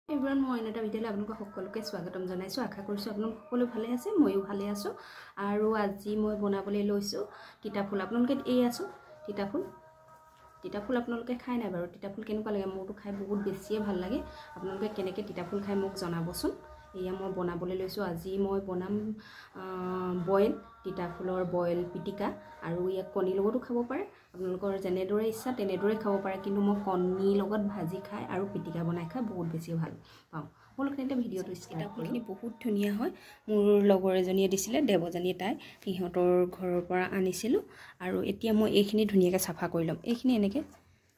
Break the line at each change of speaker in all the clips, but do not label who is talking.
Everyone মই এটা ভিডিঅ'লৈ আপোনালোকক সকলোকে স্বাগতম জনাইছোঁ। আশা কৰিছোঁ আপোনালোক সকলো ভালে আছে, ময়ো ভালে আছোঁ। আৰু আজি মই বনাবলৈ লৈছোঁ তিতা ফুল। আপোনালোকে এই আছোঁ তিতা ফুল আপোনালোকে খাই নাই বাৰু? তিতা ফুল কেনেকুৱা লাগে? মোৰতো খাই বহুত বেছিয়ে ভাল লাগে। আপোনালোকে কেনেকৈ তিতা ফুল খাই মোক জনাবচোন। এয়া মই বনাবলৈ লৈছোঁ। আজি মই বনাম বইল তিতা ফুলৰ বইল পিটিকা, আৰু ইয়াক কণীৰ লগতো খাব পাৰে। আপোনালোকৰ যেনেদৰে ইচ্ছা তেনেদৰে খাব পাৰে, কিন্তু মই কণীৰ লগত ভাজি খাই আৰু পিটিকা বনাই খাই বহুত বেছি ভাল পাওঁ। বলক তেন্তে ভিডিঅ'টো ষ্টাৰ্ট কৰোঁ। বহুত ধুনীয়া হয়। মোৰ লগৰ এজনীয়ে দিছিলে, দেৱযানীয়ে, তাই সিহঁতৰ ঘৰৰ পৰা আনিছিলোঁ। আৰু এতিয়া মই এইখিনি ধুনীয়াকৈ চাফা কৰি ল'ম। এইখিনি এনেকৈ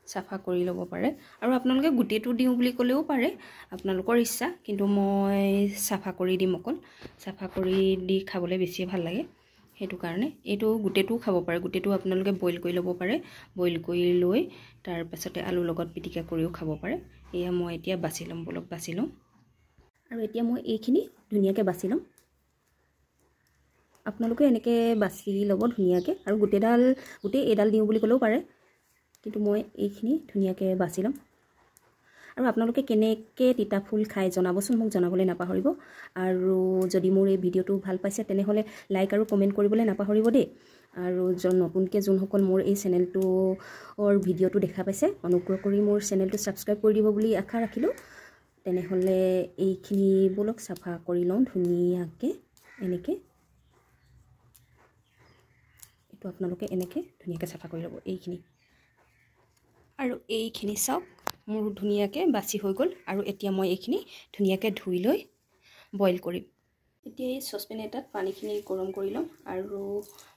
চাফা কৰি ল'ব পাৰে, আৰু আপোনালোকে গোটেইটো দিওঁ বুলি ক'লেও পাৰে, আপোনালোকৰ ইচ্ছা। কিন্তু মই চাফা কৰি দিম, অকল চাফা কৰি দি খাবলৈ বেছিয়ে ভাল লাগে, সেইটো কাৰণে। এইটো গোটেইটোও খাব পাৰে, গোটেইটো আপোনালোকে বইল কৰি ল'ব পাৰে। বইল কৰি লৈ তাৰপাছতে আলুৰ লগত পিটিকা কৰিও খাব পাৰে। এয়া মই এতিয়া বাছি ল'ম, বলক বাছি লওঁ। আৰু এতিয়া মই এইখিনি ধুনীয়াকৈ বাছি ল'ম। আপোনালোকে এনেকৈ বাছি ল'ব ধুনীয়াকৈ, আৰু গোটেই এডাল দিওঁ বুলি ক'লেও পাৰে, কিন্তু মই এইখিনি ধুনীয়াকৈ বাছি ল'ম। আৰু আপোনালোকে কেনেকৈ তিতা ফুল খাই জনাবচোন, মোক জনাবলৈ নাপাহৰিব। আৰু যদি মোৰ এই ভিডিঅ'টো ভাল পাইছে তেনেহ'লে লাইক আৰু কমেণ্ট কৰিবলৈ নাপাহৰিব দেই। আৰু নতুনকৈ যোনসকল মোৰ এই চেনেলটোৰ ভিডিঅ'টো দেখা পাইছে, অনুগ্ৰহ কৰি মোৰ চেনেলটো ছাবস্ক্ৰাইব কৰি দিব বুলি আশা ৰাখিলোঁ। তেনেহ'লে এইখিনি বলক চাফা কৰি লওঁ ধুনীয়াকৈ। এনেকৈ এইটো আপোনালোকে এনেকৈ ধুনীয়াকৈ চাফা কৰি ল'ব এইখিনি। আৰু এইখিনি চাওক, মোৰ ধুনীয়াকৈ বাছি হৈ গ'ল। আৰু এতিয়া মই এইখিনি ধুনীয়াকৈ ধুই লৈ বইল কৰিম। এতিয়া এই চচপেন এটাত পানীখিনি গৰম কৰি ল'ম, আৰু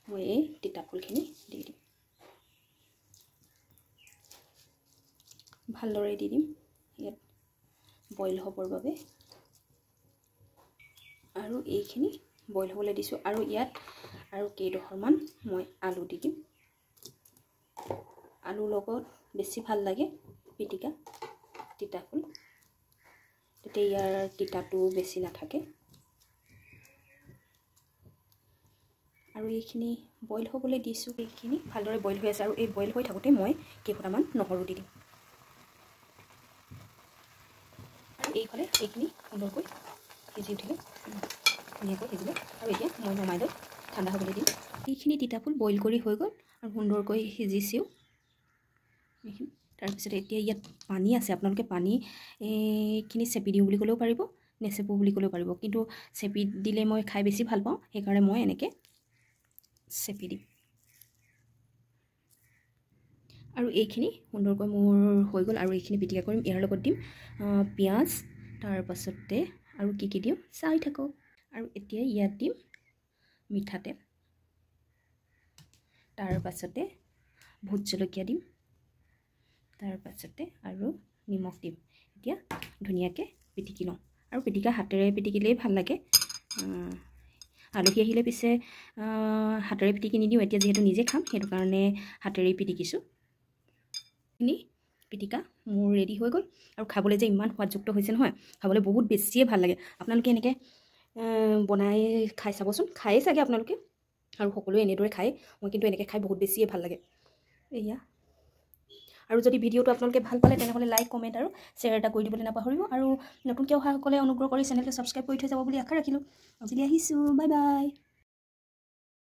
মই এই তিতা ফুলখিনি দি দিম, ভালদৰে দি দিম ইয়াত বইল হ'বৰ বাবে। আৰু এইখিনি বইল হ'বলৈ দিছোঁ। আৰু ইয়াত আৰু কেইডোখৰমান মই আলু দি দিম। আলুৰ লগত বেছি ভাল লাগে পিটিকা তিতা ফুল, তেতিয়া ইয়াৰ তিতাটো বেছি নাথাকে। আৰু এইখিনি বইল হ'বলৈ দিছোঁ। এইখিনি ভালদৰে বইল হৈ আছে, আৰু এই বইল হৈ থাকোঁতে মই কেইফোটামান নহৰু দি দিম। আৰু এইফালে এইখিনি সুন্দৰকৈ সিজি উঠিলে, ধুনীয়াকৈ সিজিলে। আৰু এতিয়া মই নমাই লৈ ঠাণ্ডা হ'বলৈ দিম। এইখিনি তিতা ফুল বইল কৰি হৈ গ'ল, আৰু সুন্দৰকৈ সিজিছেও এইখিনি। তাৰপিছতে এতিয়া ইয়াত পানী আছে, আপোনালোকে পানীখিনি চেপি দিওঁ বুলি ক'লেও পাৰিব, নেচেপো বুলি ক'লেও পাৰিব, কিন্তু চেপি দিলে মই খাই বেছি ভাল পাওঁ, সেইকাৰণে মই এনেকৈ চেপি দিম। আৰু এইখিনি সুন্দৰকৈ মোৰ হৈ গ'ল, আৰু এইখিনি পিটিকা কৰিম। ইয়াৰ লগত দিম পিঁয়াজ, তাৰপাছতে আৰু কি দিওঁ চাই থাকক। আৰু এতিয়া ইয়াত দিম মিঠাতেল, তাৰপাছতে ভোট জলকীয়া দিম, তাৰপাছতে আৰু নিমখ দিম। এতিয়া ধুনীয়াকৈ পিটিকি লওঁ। আৰু পিটিকা হাতেৰে পিটিকিলেই ভাল লাগে। আলহী আহিলে পিছে হাতেৰে পিটিকি নিদিওঁ, এতিয়া যিহেতু নিজে খাম সেইটো কাৰণে হাতেৰেই পিটিকিছোঁ। এইখিনি পিটিকা মোৰ ৰেডি হৈ গ'ল, আৰু খাবলৈ যে ইমান সোৱাদযুক্ত হৈছে নহয়, খাবলৈ বহুত বেছিয়ে ভাল লাগে। আপোনালোকে এনেকৈ বনাই খাই চাবচোন, খায়েই চাগে আপোনালোকে, আৰু সকলোৱে এনেদৰে খায়। মই কিন্তু এনেকৈ খাই বহুত বেছিয়ে ভাল লাগে। এয়া, আৰু যদি ভিডিঅ'টো আপোনালোকে ভাল পালে তেনেহ'লে লাইক, কমেণ্ট আৰু শ্বেয়াৰ এটা কৰি দিবলৈ নাপাহৰিব। আৰু নতুনকৈ অহাসকলে অনুগ্ৰহ কৰি চেনেলটো ছাবস্ক্ৰাইব কৰি থৈ যাব বুলি আশা ৰাখিলোঁ। আজিলৈ আহিছোঁ, বাই বাই।